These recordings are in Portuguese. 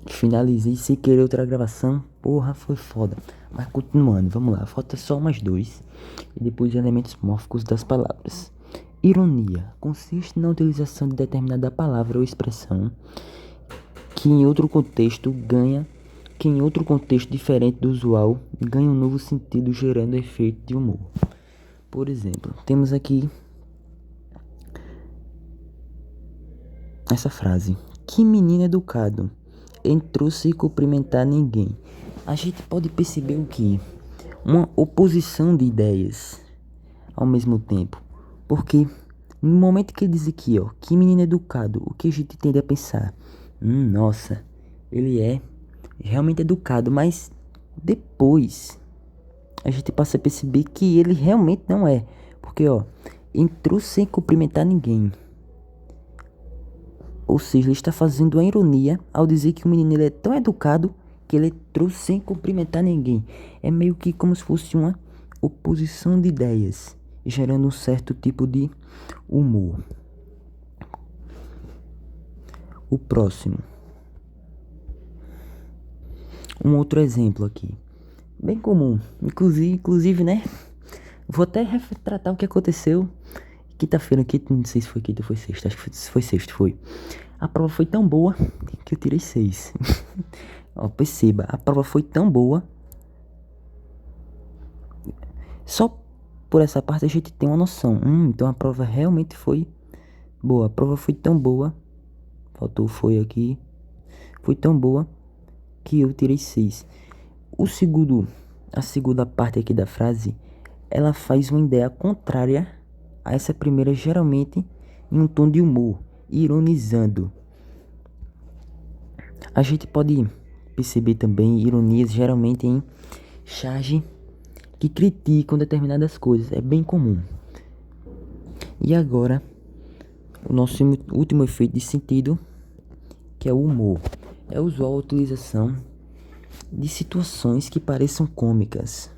Finalizei sem querer outra gravação. Porra, foi foda. Mas continuando, vamos lá. Falta só mais dois. E depois elementos mórficos das palavras. Ironia consiste na utilização de determinada palavra ou expressão que em outro contexto diferente do usual ganha um novo sentido, gerando efeito de humor. Por exemplo, temos aqui essa frase: que menino educado, entrou sem cumprimentar ninguém. A gente pode perceber o que? Uma oposição de ideias ao mesmo tempo. Porque no momento que ele diz aqui, ó, que menino educado, o que a gente tende a pensar? Nossa, ele é realmente educado, mas depois a gente passa a perceber que ele realmente não é. Porque, ó, entrou sem cumprimentar ninguém. Ou seja, ele está fazendo uma ironia ao dizer que o menino ele é tão educado que ele entrou sem cumprimentar ninguém. É meio que como se fosse uma oposição de ideias, gerando um certo tipo de humor. O próximo. Um outro exemplo aqui. Bem comum. Inclusive, né? Vou até retratar o que aconteceu quinta-feira aqui. Não sei se foi quinta ou foi sexta. Acho que foi sexta, foi. A prova foi tão boa que eu tirei 6. Ó, perceba, a prova foi tão boa. Só por essa parte a gente tem uma noção. Então a prova realmente foi boa. A prova foi tão boa. Faltou foi aqui. Foi tão boa que eu tirei 6. A segunda parte aqui da frase, ela faz uma ideia contrária a essa primeira, geralmente em um tom de humor, ironizando. A gente pode perceber também ironias geralmente em charge que criticam determinadas coisas. É bem comum. E agora, o nosso último efeito de sentido, que é o humor. É usual a utilização de situações que pareçam cômicas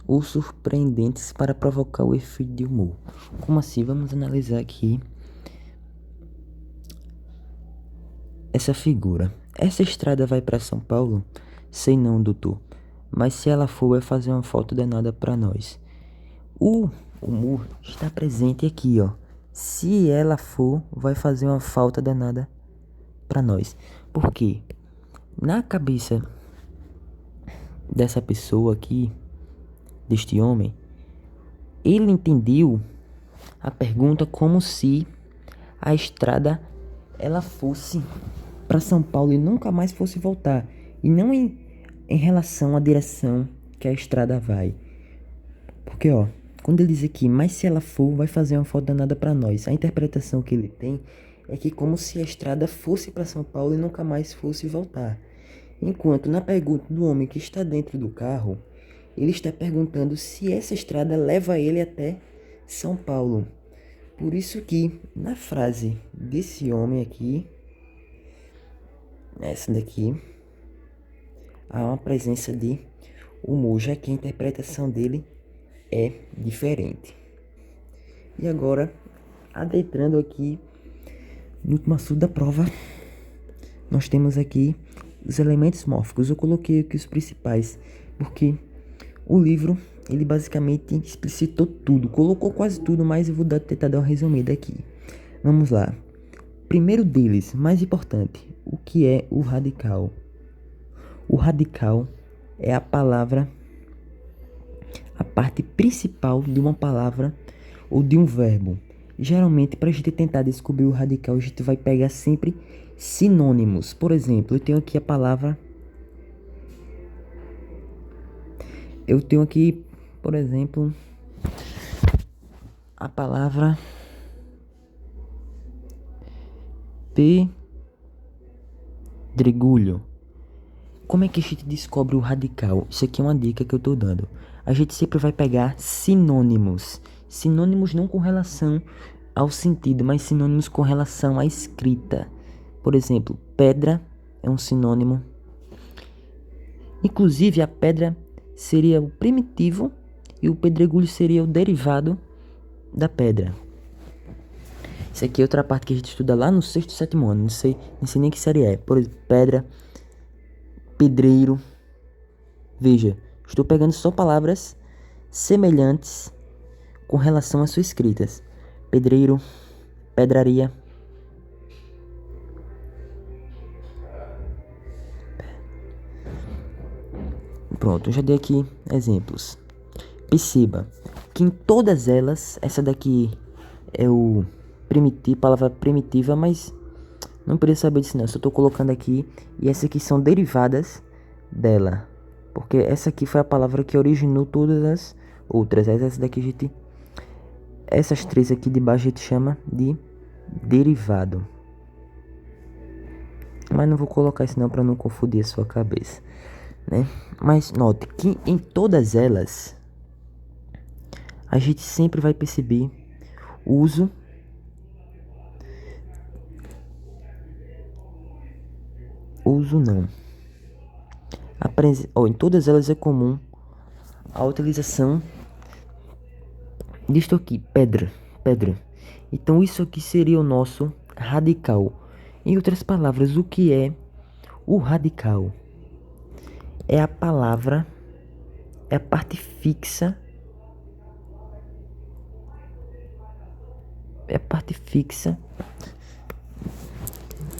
ou surpreendentes para provocar o efeito de humor. Como assim? Vamos analisar aqui essa figura. Essa estrada vai para São Paulo? Sei não, doutor. Mas se ela for, vai fazer uma falta danada para nós. O humor está presente aqui, ó. Se ela for, vai fazer uma falta danada para nós. Por quê? Na cabeça dessa pessoa aqui, deste homem, ele entendeu a pergunta como se a estrada ela fosse para São Paulo e nunca mais fosse voltar, e não em relação à direção que a estrada vai. Porque, ó, quando ele diz aqui, mas se ela for, vai fazer uma falta danada para nós. A interpretação que ele tem é que como se a estrada fosse para São Paulo e nunca mais fosse voltar. Enquanto na pergunta do homem que está dentro do carro, ele está perguntando se essa estrada leva ele até São Paulo. Por isso que na frase desse homem aqui, essa daqui, há uma presença de humor, já que a interpretação dele é diferente. E agora, adentrando aqui no último assunto da prova, nós temos aqui os elementos mórficos. Eu coloquei aqui os principais, porque o livro, ele basicamente explicitou tudo, colocou quase tudo, mas eu vou tentar dar uma resumida aqui. Vamos lá. Primeiro deles, mais importante, o que é o radical? O radical é a parte principal de uma palavra ou de um verbo. Geralmente, para a gente tentar descobrir o radical, a gente vai pegar sempre sinônimos. Por exemplo, eu tenho aqui, por exemplo, a palavra pedregulho. Como é que a gente descobre o radical? Isso aqui é uma dica que eu tô dando. A gente sempre vai pegar sinônimos. Sinônimos não com relação ao sentido, mas sinônimos com relação à escrita. Por exemplo, pedra é um sinônimo. Inclusive, a pedra seria o primitivo e o pedregulho seria o derivado da pedra. Isso aqui é outra parte que a gente estuda lá no sexto e sétimo ano. Não sei nem que série é. Por exemplo, pedra, pedreiro. Veja, estou pegando só palavras semelhantes com relação às suas escritas. Pedreiro, pedraria. Pronto, eu já dei aqui exemplos. Perceba que em todas elas, essa daqui é o primitivo, palavra primitiva, mas não precisa saber disso não, eu só tô colocando aqui, e essas aqui são derivadas dela, porque essa aqui foi a palavra que originou todas as outras. Essa daqui a gente, essas três aqui de baixo a gente chama de derivado, mas não vou colocar isso não para não confundir a sua cabeça, né? Mas note que em todas elas a gente sempre vai perceber o uso não. Em todas elas é comum a utilização disto aqui, pedra. Então isso aqui seria o nosso radical. Em outras palavras, o que é o radical? É a palavra, é a parte fixa,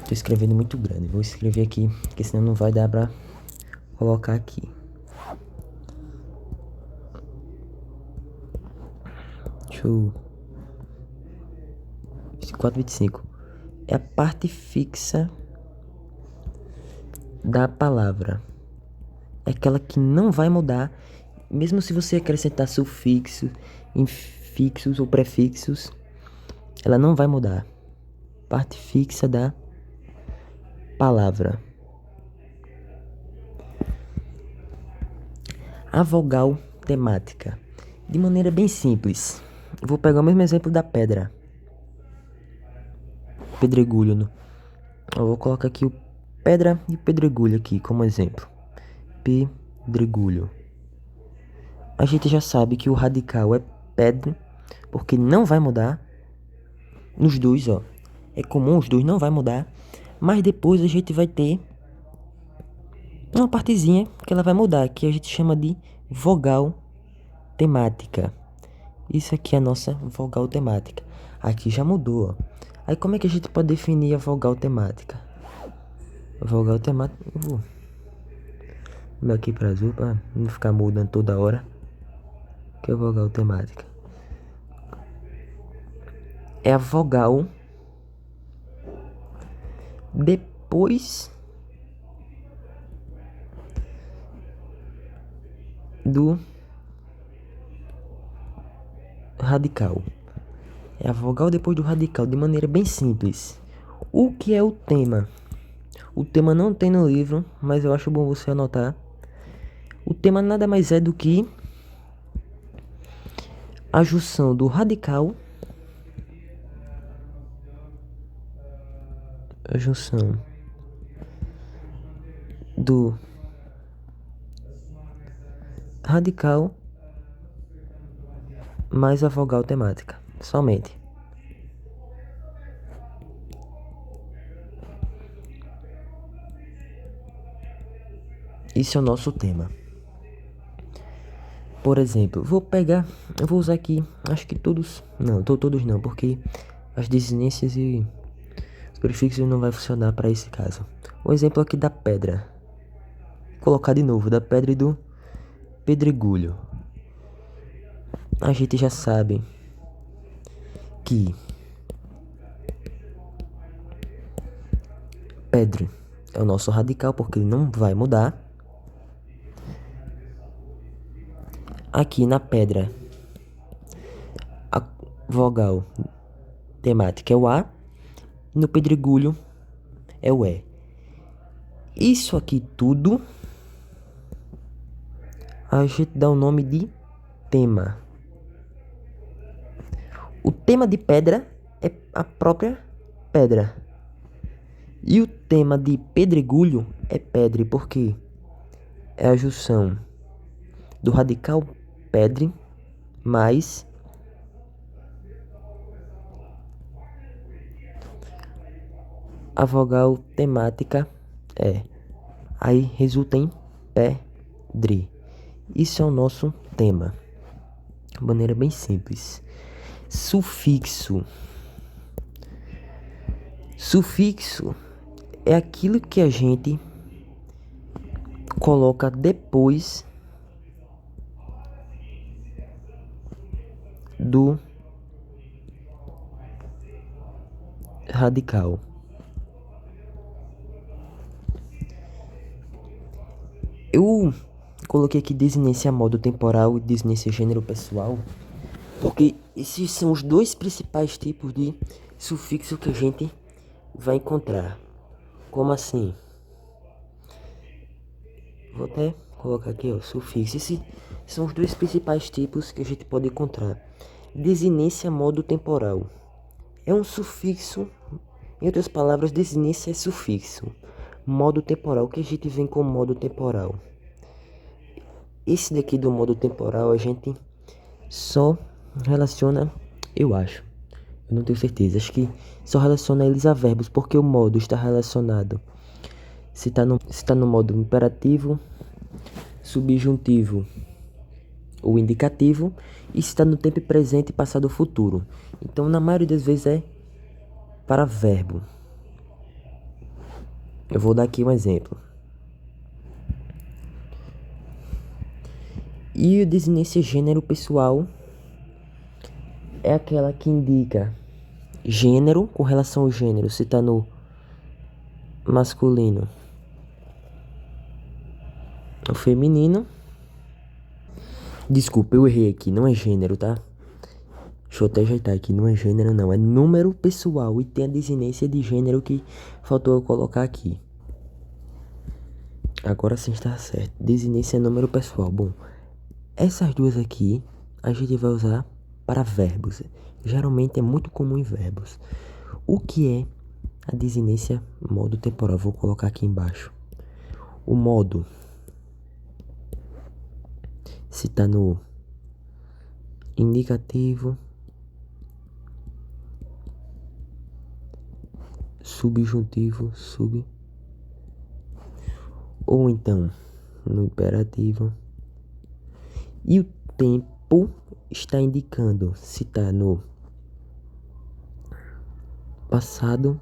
Tô escrevendo muito grande, vou escrever aqui, porque senão não vai dar pra colocar aqui. Deixa eu... 24, 25. É a parte fixa da palavra. É aquela que não vai mudar, mesmo se você acrescentar sufixo, infixos ou prefixos, ela não vai mudar. Parte fixa da palavra. A vogal temática. De maneira bem simples. Vou pegar o mesmo exemplo da pedra. Pedregulho. Eu vou colocar aqui o pedra e pedregulho aqui como exemplo. Pedregulho. A gente já sabe que o radical é pedra, porque não vai mudar. Nos dois, ó. É comum, os dois não vai mudar. Mas depois a gente vai ter uma partezinha que ela vai mudar, que a gente chama de vogal temática. Isso aqui é a nossa vogal temática. Aqui já mudou, ó. Aí como é que a gente pode definir a vogal temática? Vogal temática... Vou aqui para azul para não ficar mudando toda hora. Que é a vogal temática? É a vogal depois do radical. É a vogal depois do radical, de maneira bem simples. O que é o tema? O tema não tem no livro, mas eu acho bom você anotar. O tema nada mais é do que a junção do radical, a junção do radical mais a vogal temática, somente. Esse é o nosso tema. Por exemplo, eu vou usar aqui, acho que todos não, porque as desinências e os prefixos não vai funcionar para esse caso. O exemplo aqui da pedra. Vou colocar de novo, da pedra e do pedregulho. A gente já sabe que pedra é o nosso radical, porque ele não vai mudar. Aqui na pedra, a vogal temática é o A. No pedregulho é o E. Isso aqui tudo a gente dá o nome de tema. O tema de pedra é a própria pedra. E o tema de pedregulho é pedre, porque é a junção do radical pedre mais a vogal temática é Aí resulta em pedre. Isso é o nosso tema. De maneira bem simples. Sufixo. Sufixo é aquilo que a gente coloca depois do radical. Eu coloquei aqui desinência modo temporal e desinência gênero pessoal, porque esses são os dois principais tipos de sufixo que a gente vai encontrar. Como assim? Vou até colocar aqui, ó, sufixo. Esses são os dois principais tipos que a gente pode encontrar. Desinência modo temporal é um sufixo. Em outras palavras, desinência é sufixo. Modo temporal, o que a gente vem com modo temporal? Esse daqui do modo temporal a gente só relaciona, eu acho. Eu não tenho certeza. Acho que só relaciona eles a verbos, porque o modo está relacionado. Se tá no modo imperativo, subjuntivo ou indicativo, e se está no tempo presente, passado ou futuro. Então, na maioria das vezes é para verbo. Eu vou dar aqui um exemplo. E a desinência gênero pessoal é aquela que indica gênero com relação ao gênero, se tá no masculino ou feminino. Desculpa, eu errei aqui, não é gênero, tá? Deixa eu até ajeitar aqui, não é gênero não, é número pessoal e tem a desinência de gênero que faltou eu colocar aqui. Agora sim está certo, desinência é número pessoal. Bom, essas duas aqui a gente vai usar para verbos. Geralmente é muito comum em verbos. O que é a desinência modo temporal? Vou colocar aqui embaixo. O modo, se tá no indicativo, subjuntivo, ou então no imperativo. E o tempo está indicando se tá no passado,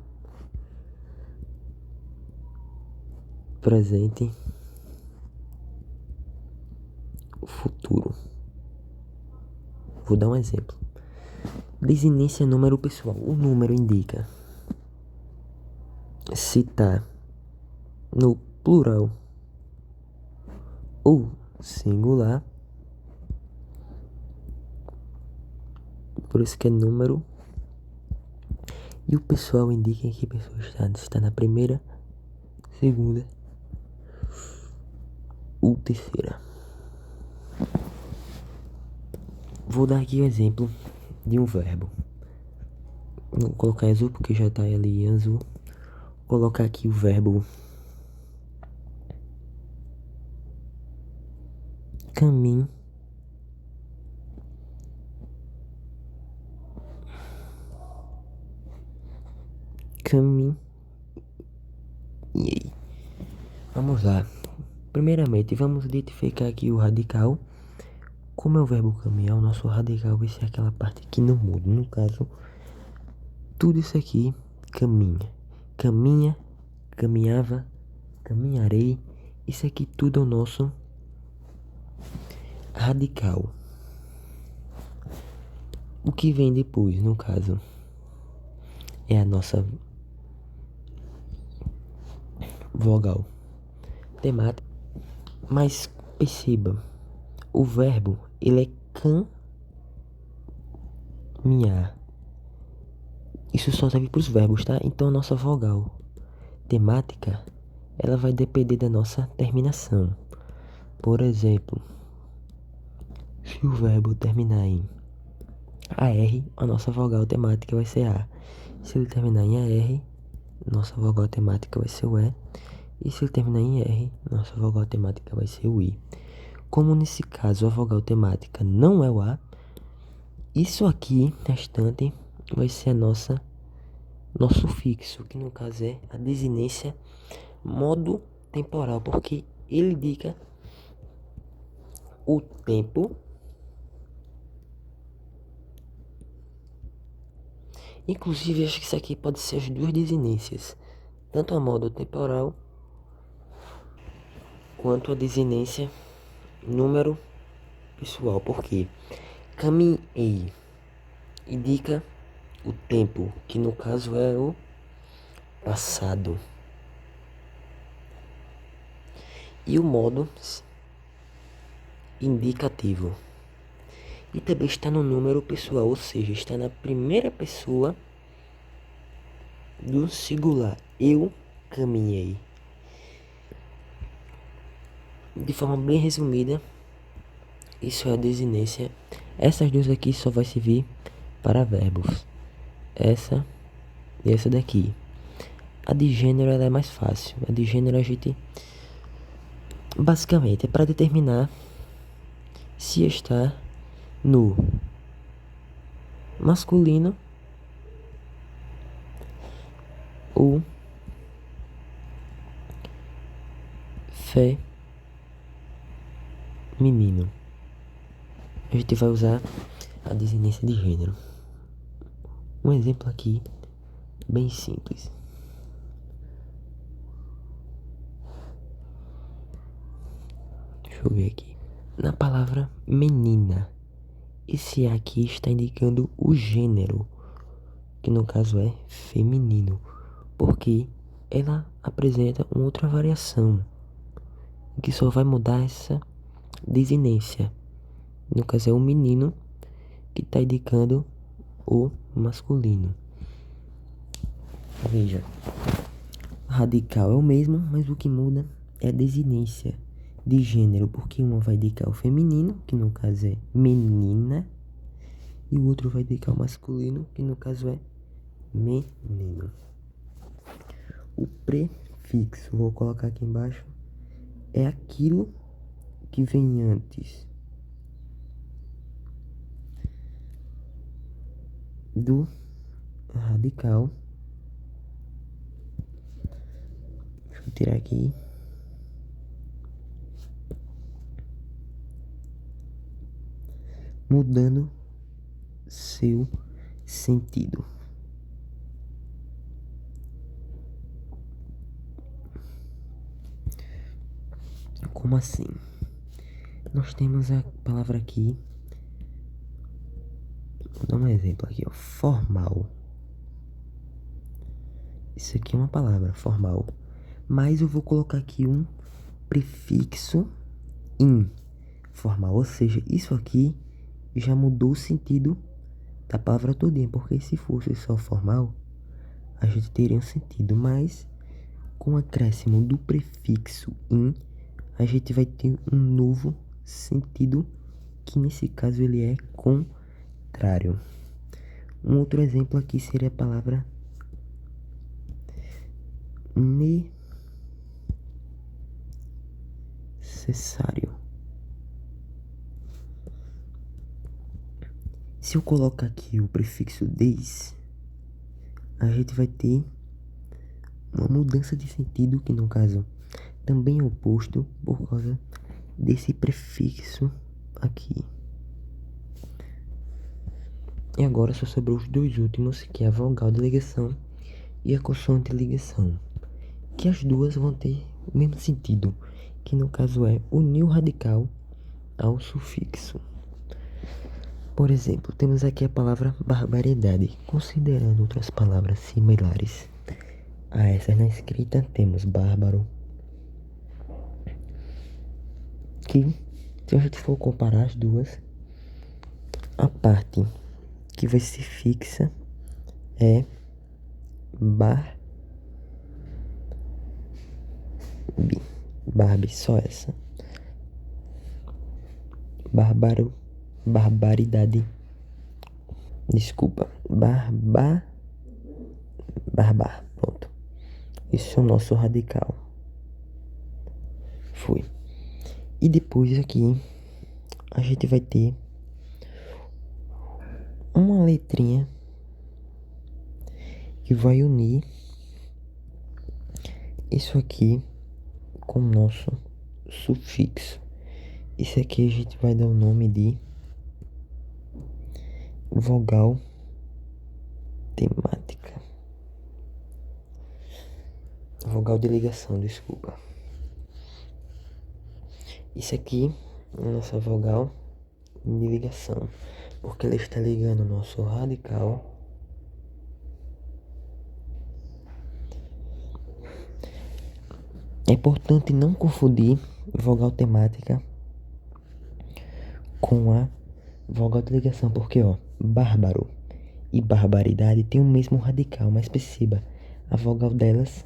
presente, futuro. Vou dar um exemplo. Desinência número pessoal. O número indica se tá no plural ou singular. Por isso que é número. E o pessoal indica que a pessoa está na primeira, segunda ou terceira. Vou dar aqui um exemplo de um verbo. Vou colocar em azul porque já tá ali em azul. Vou colocar aqui o verbo caminho. Vamos lá. Primeiramente, vamos identificar aqui o radical. Como é o verbo caminhar, o nosso radical vai ser aquela parte que não muda. No caso, tudo isso aqui caminha. Caminha, caminhava, caminharei. Isso aqui tudo é o nosso radical. O que vem depois, no caso, é a nossa vogal temática. Mas perceba, o verbo, ele é caminhar. Isso só serve para os verbos, tá? Então a nossa vogal temática, ela vai depender da nossa terminação. Por exemplo, se o verbo terminar em AR, a nossa vogal temática vai ser A. Se ele terminar em AR, nossa vogal temática vai ser o E. E se ele terminar em R, nossa vogal temática vai ser o I. Como nesse caso a vogal temática não é o A, isso aqui restante vai ser a nosso sufixo, que no caso é a desinência modo temporal, porque ele indica o tempo. Inclusive, acho que isso aqui pode ser as duas desinências, tanto a modo temporal quanto a desinência número pessoal, porque caminhei indica o tempo, que no caso é o passado, e o modo indicativo. E também está no número pessoal, ou seja, está na primeira pessoa do singular. Eu caminhei. De forma bem resumida, isso é a desinência. Essas duas aqui só vai servir para verbos. Essa e essa daqui. A de gênero ela é mais fácil. A de gênero a gente basicamente é para determinar se está no masculino ou feminino. A gente vai usar a desinência de gênero. Um exemplo aqui bem simples. Deixa eu ver aqui. Na palavra menina, esse aqui está indicando o gênero, que no caso é feminino, porque ela apresenta uma outra variação, que só vai mudar essa desinência. No caso é o menino que está indicando o masculino. Veja, radical é o mesmo, mas o que muda é a desinência de gênero, porque uma vai indicar o feminino, que no caso é menina, e o outro vai indicar o masculino, que no caso é menino. O prefixo, vou colocar aqui embaixo, é aquilo que vem antes do radical. Deixa eu tirar aqui. Mudando seu sentido. Como assim? Nós temos a palavra aqui. Vou dar um exemplo aqui, ó. Formal. Isso aqui é uma palavra, formal. Mas eu vou colocar aqui um prefixo in. Formal, ou seja, isso aqui já mudou o sentido da palavra todinha, porque se fosse só formal, a gente teria um sentido, mas com o acréscimo do prefixo in, a gente vai ter um novo sentido, que nesse caso ele é contrário. Um outro exemplo aqui seria a palavra necessário. Se eu colocar aqui o prefixo des, a gente vai ter uma mudança de sentido, que no caso também é oposto por causa desse prefixo aqui. E agora só sobrou os dois últimos, que é a vogal de ligação e a consoante de ligação, que as duas vão ter o mesmo sentido, que no caso é unir o radical ao sufixo. Por exemplo, temos aqui a palavra barbaridade. Considerando outras palavras similares a essas na escrita, temos bárbaro, que, se a gente for comparar as duas, a parte que vai ser fixa é Barbie, só essa. Barbaridade. Desculpa. Barbar. Pronto. Isso é o nosso radical. Foi. E depois aqui, a gente vai ter uma letrinha que vai unir isso aqui com o nosso sufixo. Esse aqui a gente vai dar o nome de vogal temática. Vogal de ligação, desculpa. Isso aqui é a nossa vogal de ligação, porque ela está ligando o nosso radical É importante não confundir vogal temática com a vogal de ligação, porque bárbaro e barbaridade tem o mesmo radical, mas perceba, a vogal delas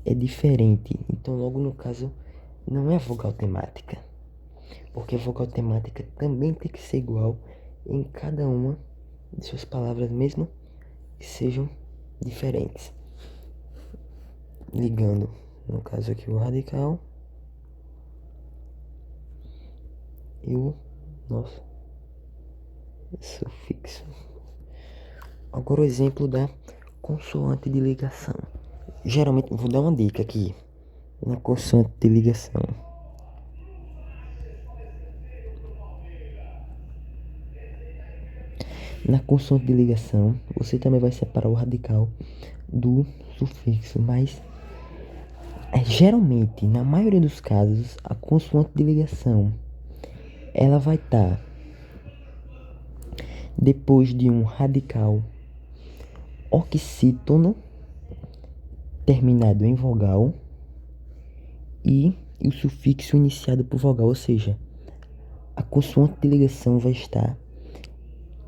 é diferente. Então, logo no caso, não é vogal temática, porque a vogal temática também tem que ser igual em cada uma de suas palavras, mesmo que sejam diferentes. Ligando, no caso aqui, o radical e o nosso sufixo. Agora o exemplo da consoante de ligação. Geralmente, vou dar uma dica aqui na consoante de ligação. Na consoante de ligação, você também vai separar o radical do sufixo, mas geralmente, na maioria dos casos, a consoante de ligação ela vai estar depois de um radical oxítono terminado em vogal e o sufixo iniciado por vogal, ou seja, a consoante de ligação vai estar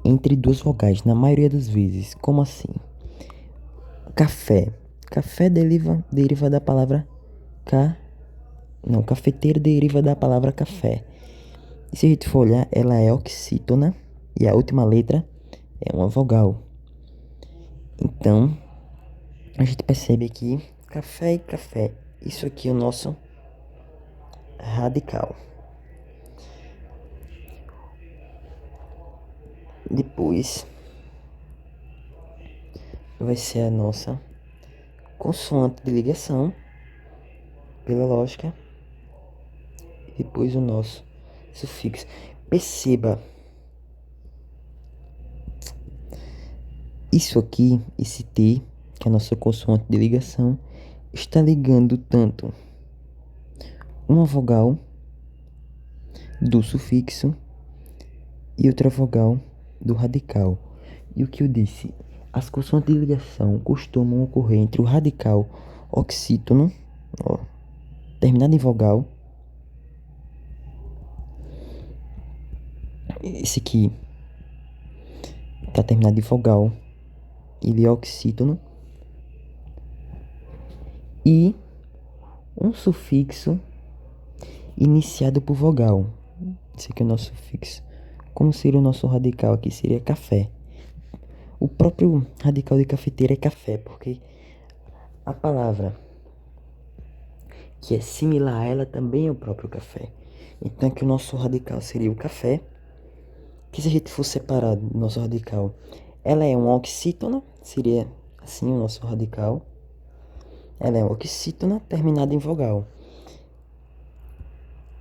entre duas vogais, na maioria das vezes. Como assim? Café. Café deriva da palavra cafeteiro deriva da palavra café. E se a gente for olhar, ela é oxítona e a última letra é uma vogal. Então, a gente percebe aqui café e café. Isso aqui é o nosso radical. Depois vai ser a nossa consoante de ligação, pela lógica. Depois o nosso sufixo. Perceba, isso aqui, esse T, que é a nossa consoante de ligação, está ligando tanto uma vogal do sufixo e outra vogal do radical. E o que eu disse? As consoantes de ligação costumam ocorrer entre o radical oxítono, terminado em vogal. Esse aqui está terminado em vogal, ele é oxítono. E um sufixo iniciado por vogal. Esse aqui é o nosso sufixo. Como seria o nosso radical aqui? Seria café. O próprio radical de cafeteira é café, porque a palavra que é similar a ela também é o próprio café. Então aqui o nosso radical seria o café, que se a gente for separar do nosso radical, ela é um oxítona, seria assim o nosso radical. Ela é um oxítona terminada em vogal.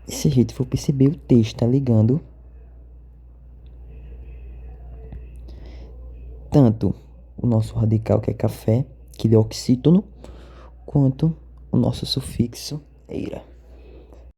E se a gente for perceber, o T está ligando tanto o nosso radical, que é café, que é oxítono, quanto o nosso sufixo eira.